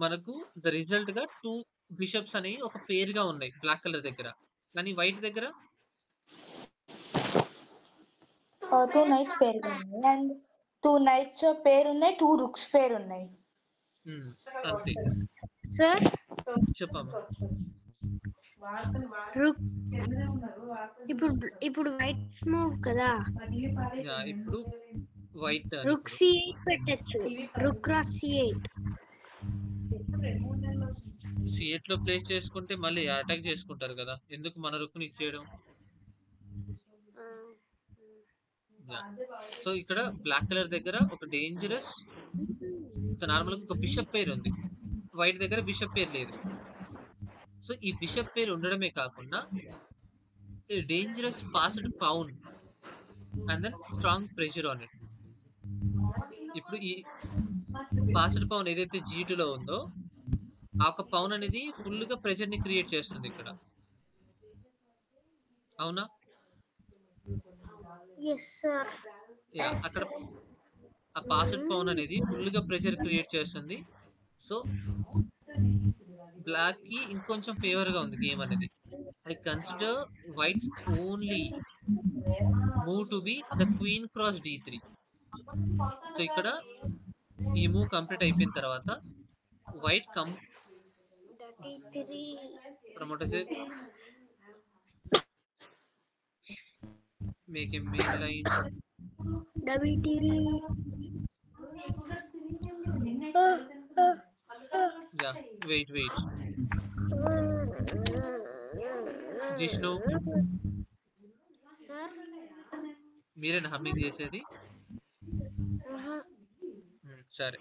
మనకు ద రిజల్ట్ గా 2 బిషప్స్ అనేవి ఒక పేర్ గా ఉన్నాయి బ్లాక్ కలర్ దగ్గర, కానీ వైట్ దగ్గర 2 నైట్స్ పేరు ఉన్నాయి అండ్ 2 నైట్స్ పేరు ఉన్నాయి, 2 రుక్స్ పేరు ఉన్నాయి. అంతే. సార్ చెప్పమ్మా. రుక్ ఇప్పుడు వైట్ మూవ్ కదా, యా ఇప్పుడు వైట్ టర్న్. రుక్ ఇప్పుడు C8 పెట్టచ్చు, రుక్ క్రాస్ C8. C8 లో ప్లేస్ చేసుకుంటే మళ్ళీ అటాక్ చేసుకుంటారు కదా, ఎందుకు మన రుక్ని ఇచ్చేయడం. యా సో ఇక్కడ బ్లాక్ కలర్ దగ్గర ఒక డేంజరస్, నార్మల్గా ఒక బిషప్ పేరు ఉంది, వైట్ దగ్గర బిషప్ పేరు లేదు. సో ఈ బిషప్ పేరు ఉండడమే కాకుండా dangerous passed pawn and then strong pressure on it. ఇప్పుడు ఈ పాస్డ్ పౌన్ ఏదైతే G2 లో ఉందో ఆ ఒక పౌన్ అనేది ఫుల్ గా ప్రెషర్ ని క్రియేట్ చేస్తుంది ఇక్కడ, అవునా? Yes sir. యా అక్కడ ఆ పాస్డ్ పౌన్ అనేది ఫుల్ గా ప్రెషర్ క్రియేట్ చేస్తుంది. సో బ్లాక్ కి ఇంకొంచెం ఫేవర్ గా ఉంది గేమ్ అనేది. I consider white's only move to be the queen cross D3. So ఇక్కడ ఈ మూవ్ కంప్లీట్ అయిపోయిన తర్వాత white promoters make a main line. Yeah wait Jishnu, sir మీరేనా హమ్మింగ్ చేసేది? సరే.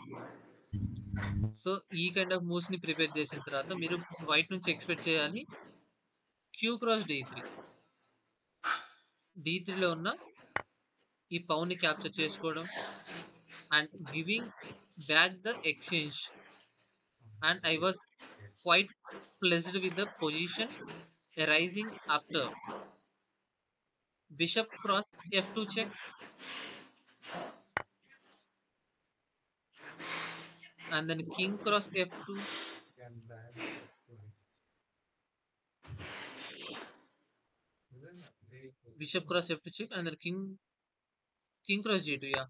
సో ఈ కైండ్ ఆఫ్ మూవ్స్ ని ప్రిపేర్ చేసిన తర్వాత మీరు వైట్ నుంచి ఎక్స్పెక్ట్ చేయాలి క్యూ క్రాస్ D3. D3 లో ఉన్న ఈ పౌన్ ని క్యాప్చర్ చేసుకోవడం and giving back the exchange. And I was quite pleased with the position arising after bishop cross F2 check and then king cross F2, bishop cross F2 check and then king cross G2. Yeah,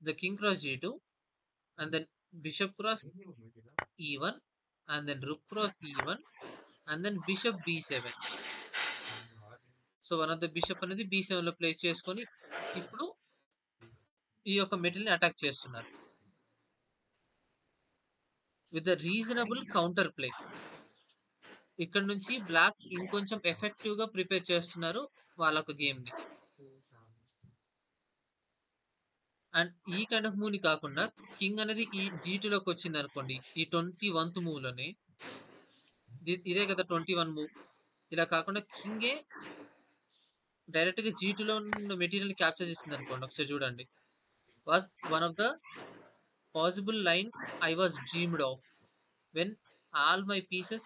the king cross G2 and then bishop cross E1 and then rook cross E1 and then bishop B7. So one of the bishop అనేది B7 లో place చేసుకొని ఇప్పుడు ఈ యొక్క material ని attack చేస్తున్నారు with the reasonable counter play. ఇక్కడ నుంచి బ్లాక్ ఇంకొంచెం ఎఫెక్టివ్ గా ప్రిపేర్ చేస్తున్నారు వాళ్ళ ఒక గేమ్ ని. అండ్ ఈ కైండ్ ఆఫ్ మూవ్ ని కాకుండా కింగ్ అనేది ఈ G2 లోకి వచ్చింది అనుకోండి, ఈ 21th మూవ్ లోనే, ఇదే కదా 21 మూవ్. ఇలా కాకుండా కింగే డైరెక్ట్ గా G2 లో ఉన్న మెటీరియల్ ని క్యాప్చర్ చేసింది అనుకోండి, ఒకసారి చూడండి. Was one of the possible line I was dreamed of when all my pieces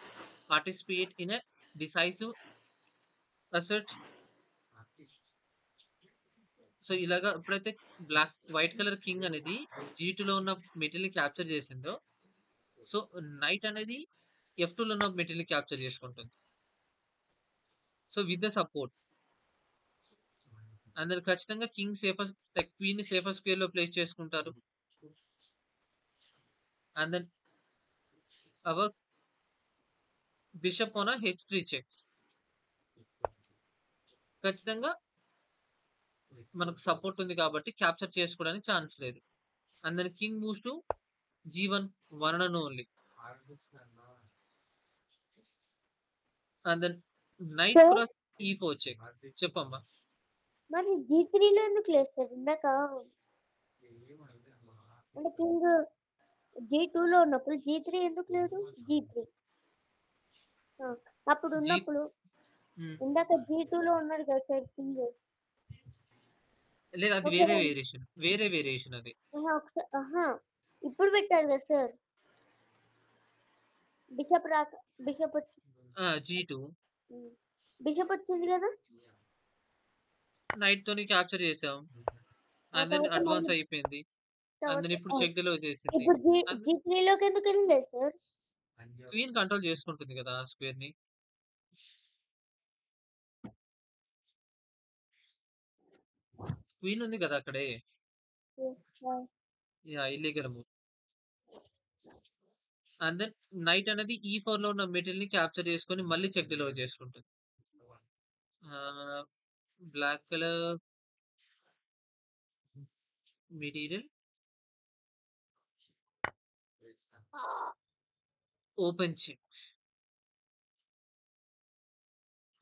participate in a decisive asset. So ఇలాగా ఎప్పుడైతే వైట్ కలర్ కింగ్ అనేది G2 లో ఉన్న మెటీరియల్ క్యాప్చర్ చేసిందో, సో నైట్ అనేది F2 లో ఉన్న మెటీరియల్ క్యాప్చర్ చేసుకుంటుంది. సో విత్ ద సపోర్ట్ అందరు ఖచ్చితంగా కింగ్ సేఫర్ క్వీన్ ని సేఫర్ స్క్వేర్ లో ప్లేస్ చేసుకుంటారు. And then our bishop on H3 check. ఖచ్చితంగా మనకు సపోర్ట్ ఉంది కాబట్టి క్యాప్చర్ చేసుకోవడానికి ఛాన్స్ లేదు. And then king moves to G1 one and only. And then knight cross E4 check. చెప్పమ్మా. మరి G3 లో ఎందుకు లేదు సార్? ఇందాక అంటే కింగ్ G2 లో ఉన్నప్పుడు G3 ఎందుకు లేదు? G3 అప్పుడు ఉన్నప్పుడు ఇందాక G2 లో ఉన్నారు కదా సార్ కింగ్. లేదు, అది వేరే వేరియేషన్ అది. ఒకసారి ఇప్పుడు పెట్టారు కదా సార్ బిషప్ G2 బిషప్ వచ్చింది కదా, నైట్ తోని క్యాప్చర్ చేసాం. అండ్ దెన్ అడ్వాన్స్ అయిపోయింది. అండ్ దెన్ ఇప్పుడు చెక్ లో చేసింది. ఇప్పుడు G3 లోకి ఎందుకు వెళ్ళలేదు సార్? క్వీన్ కంట్రోల్ చేసుకుంటుంది కదా స్క్వేర్ ని. క్వీన్ ఉంది కదా అక్కడే. Yeah illegal move. And then knight అనేది E4 లో ఉన్న మెటీరియల్ ని క్యాప్చర్ చేసుకొని మళ్ళీ చెక్ డెలివర్ చేసుకుంటుంది. Black colour material open check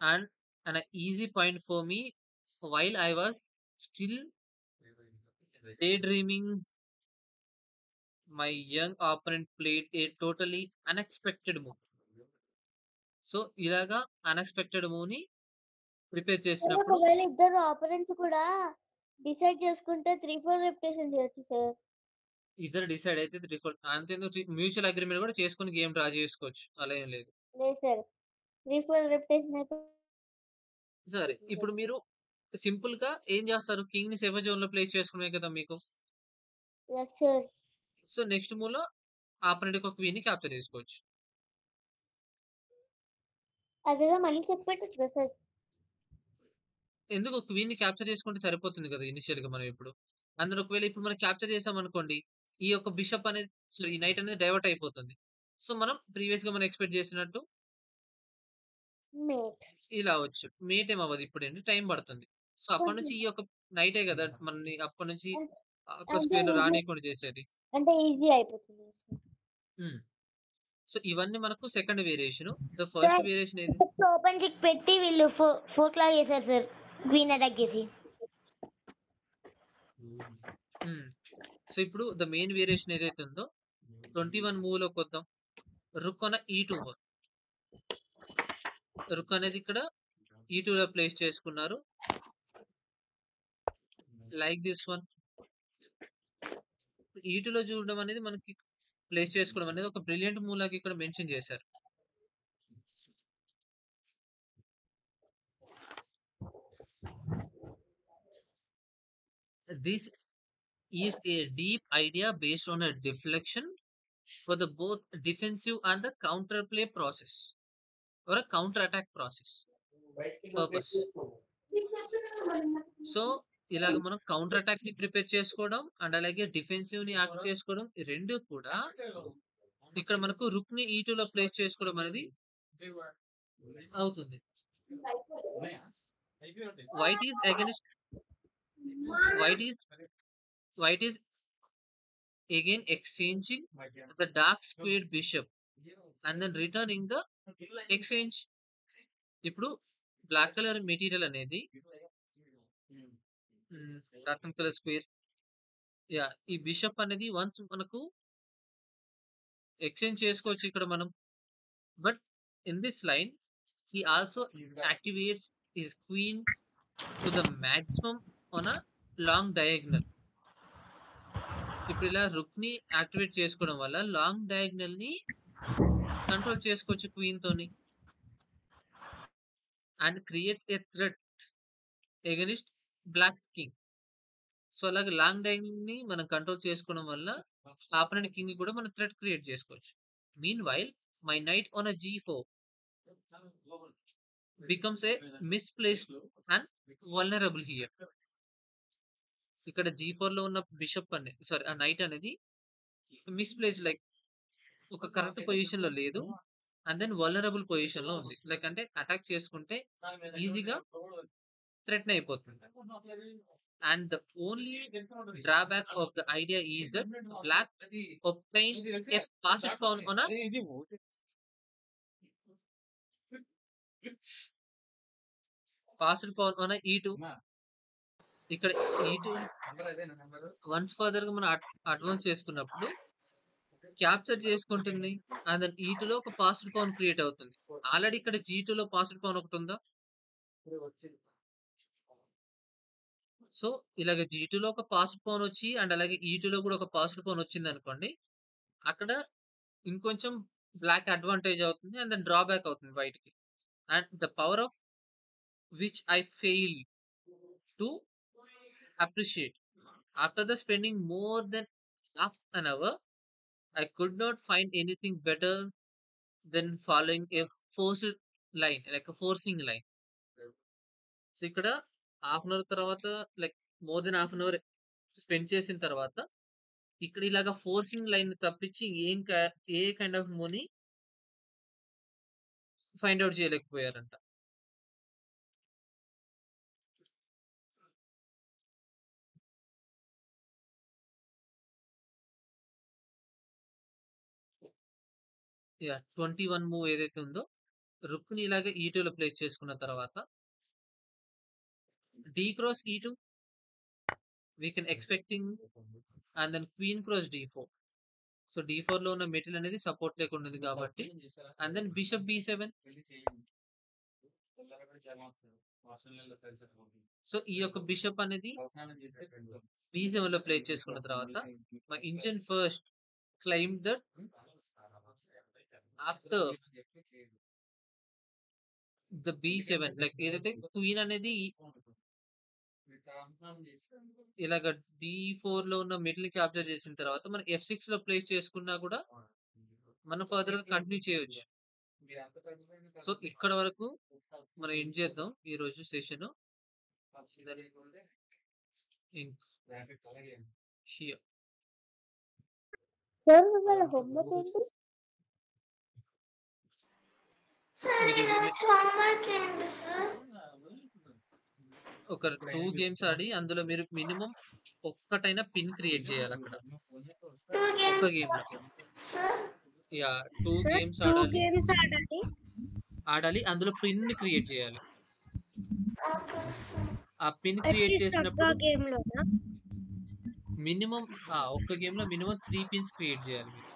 and an easy point for me while I was still daydreaming. My young opponent played a totally unexpected move. So ఇలాగా unexpected move ని prepare sir చేసినప్పుడు ఒకవేళ ఇద్దరు operands కూడా decide చేసుకుంటే 3-4 represent చేయొచ్చు sir. ఇద్దరు decide అయితే అంతేందుకు మ్యూచువల్ అగ్రిమెంట్ కూడా చేసుకుని గేమ్ డ్రా చేసుకోవచ్చు, అలా ఏం లేదు. లేదు సార్ 3-4 రిప్రజెంట్ అయితే సరే ఇప్పుడు మీరు సింపుల్ గా ఏం చేస్తారు, కింగ్ ని సెవెన్ జోన్ లో ప్లే చేసుకునే కదా మీకు. Yes sir. So next move లో ఆపరెంట్ ఒక క్వీన్ ని క్యాప్చర్ చేసుకోవచ్చు. అదేగా మళ్ళీ చెప్పి పెట్టచ్చు కదా సార్. ఎందుకు క్వీన్ ని క్యాప్చర్ చేసుకుంటే సరిపోతుంది కదా ఇనిషియల్ గా మనం ఇప్పుడు. అందులో ఒకవేళ ఇప్పుడు మనం క్యాప్చర్ చేసాం అనుకోండి, ఈ యొక్క బిషప్ అనేది ఈ నైట్ అనేది డైవర్ట్ అయిపోతుంది. సో మనం ప్రీవియస్ గా మనం ఎక్స్పెక్ట్ చేసినట్టు మేట్ ఇలా వచ్చు. మేట్ ఏం అవ్వదు, ఇప్పుడు ఏంటి టైం పడుతుంది. సో అప్పటి నుంచి ఈ యొక్క నైటే కదా మనని అప్పటి నుంచి అక్కడ అంటే స్క్వేర్ లో ఈజీ రానియకుండా చేసేది. అంటే ఈజీ అయిపోతుంది. సో ఇవన్నీ మనకు second variation. The first variation ఏది, ఓపెన్ చెక్ పెట్టి వీళ్ళు ఫోర్ క్లాక్ చేశారు సార్ క్వీన్ అటాక్ చేసి. సో ఇప్పుడు ద మెయిన్ వేరియేషన్ ఏదైతే ఉందో 21 మూవ్ లోకి వద్దాం. రుక్ అన E2. రుక్ అనేది ఇక్కడ E2 లో ప్లేస్ చేసుకున్నారు, లైక్ దిస్ వన్. E2 లో చూడడం అనేది మనకి ప్లేస్ చేసుకోవడం అనేది ఒక బ్రిలియంట్ మూవ్ లాగా ఇక్కడ మెన్షన్ చేశారు. This is a deep idea based on a deflection for the both defensive and the counter play process or a counter attack process purpose. So ఇలాగ మనం కౌంటర్ అటాక్ ని prepare చేసుకోవడం and అలాగే defensive ని act చేసుకోవడం, ఈ రెండు కూడా ఇక్కడ మనకు రుక్ ని E2 లో ప్లేస్ చేసుకోవడం అనేది అవుతుంది. White is against white is again exchanging the dark squared bishop and then returning the exchange. ఇప్పుడు బ్లాక్ కలర్ మెటీరియల్ అనేది రత్నం కలర్ స్క్వేర్, యా ఈ బిషప్ అనేది వన్స్ మనకు ఎక్స్చేంజ్ చేసుకోవచ్చు ఇక్కడ మనం. But in this line he also activates his queen to the maximum on a long diagonal. ఇప్పుడు ఇలా రుక్ ని యాక్టివేట్ చేసుకోవడం వల్ల లాంగ్ డయాగ్నల్ ని కంట్రోల్ చేసుకోవచ్చు క్వీన్ తోని and creates a threat against black king. So అలాగే లాంగ్ డయాగ్నల్ ని మనం కంట్రోల్ చేసుకోవడం వల్ల ఆపరెంట్ కింగ్ కూడా మనం థ్రెట్ క్రియేట్ చేసుకోవచ్చు. Meanwhile my knight on a G4 becomes a misplaced and vulnerable here. ఇక్కడ G4 లో ఉన్న బిషప్ అనేది సారీ ఆ నైట్ అనేది మిస్ప్లేస్, లైక్ ఒక కరెక్ట్ పొజిషన్ లో లేదు అండ్ దెన్ వల్నరబుల్ పొజిషన్ లో ఉంది. లైక్ అంటే అటాక్ చేసుకుంటే ఈజీగా థ్రెట్ అయిపోతుంది. And the only drawback of the idea is that black obtain a passed pawn on a E2. ఇక్కడ E2 వన్స్ ఫర్దర్ గా మనం అడ్వాన్స్ చేసుకున్నప్పుడు క్యాప్చర్ చేసుకుంటుంది అండ్ దెన్ E2 లో ఒక పాస్డ్ పౌన్ క్రియేట్ అవుతుంది. ఆల్రెడీ ఇక్కడ G2 లో పాస్డ్ పౌన్ ఒకటి ఉందా. సో ఇలాగ G2 లో ఒక పాస్డ్ పౌన్ వచ్చి అండ్ అలాగే E2 లో కూడా ఒక పాస్డ్ పౌన్ వచ్చింది అనుకోండి, అక్కడ ఇంకొంచెం బ్లాక్ అడ్వాంటేజ్ అవుతుంది అండ్ దెన్ డ్రాబ్యాక్ అవుతుంది వైట్ కి. And the power of which I fail to appreciate. After the spending more than half an hour, I could not find anything better than following a forced line, like a forcing line. So ఇక్కడ half an hour తర్వాత like more then half an hour spend చేసిన తర్వాత ఇక్కడ ఇలాగా forcing line తప్పించి a kind of మూవ్‌ని find out చేయలేకపోయారంట. Yeah! 21 move ఏదైతే ఉందో రుక్‌ని ఇలాగే E2లో ప్లేస్ చేసుకున్న తర్వాత d cross E2 we can expecting and then queen cross D4. So D4లో ఉన్న మెటీరియల్ అనేది సపోర్ట్ లేకుండా ఉంది కాబట్టి and then bishop B7. So ఈ యొక్క బిషప్ అనేది B7లో ప్లేస్ చేసుకున్న తర్వాత my engine first claim that after the B7 like ఏదైతే క్వీన్ అనేది ఇలాగ D4లో ఉన్న మెటీరియల్ క్యాప్చర్ చేసిన తర్వాత మనం F6లో ప్లేస్ చేసుకున్నా కూడా మనం ఫర్దర్ గా కంటిన్యూ చేయొచ్చు. సో ఇక్కడ వరకు మనం ఎండ్ చేద్దాం ఈ రోజు సెషన్. సార్ వాళ్ళ హోంవర్క్ ఏంటి? సార్ మీరు ఈరోజు హోంవర్క్ ఏంటి సార్? ఒక 2 గేమ్స్ ఆడి అందులో మీరు మినిమం ఒక్కటైనా పిన్ క్రియేట్ చేయాలి అక్కడ 2 ఒక్క గేమ్స్ గేమ్ లో. సార్. యా 2 సార్ గేమ్స్ 2 ఆడాలి గేమ్స్ ఆడాలి. అందులో పిన్ క్రియేట్ చేయాలి. Okay sir. ఆ పిన్ క్రియేట్ అట్లీస్ట్ ఒక్క చేసినప్పుడు గేమ్ లోనా? మినిమం ఒక్క గేమ్ లో మినిమం 3 పిన్స్ క్రియేట్ చేయాలి మీరు.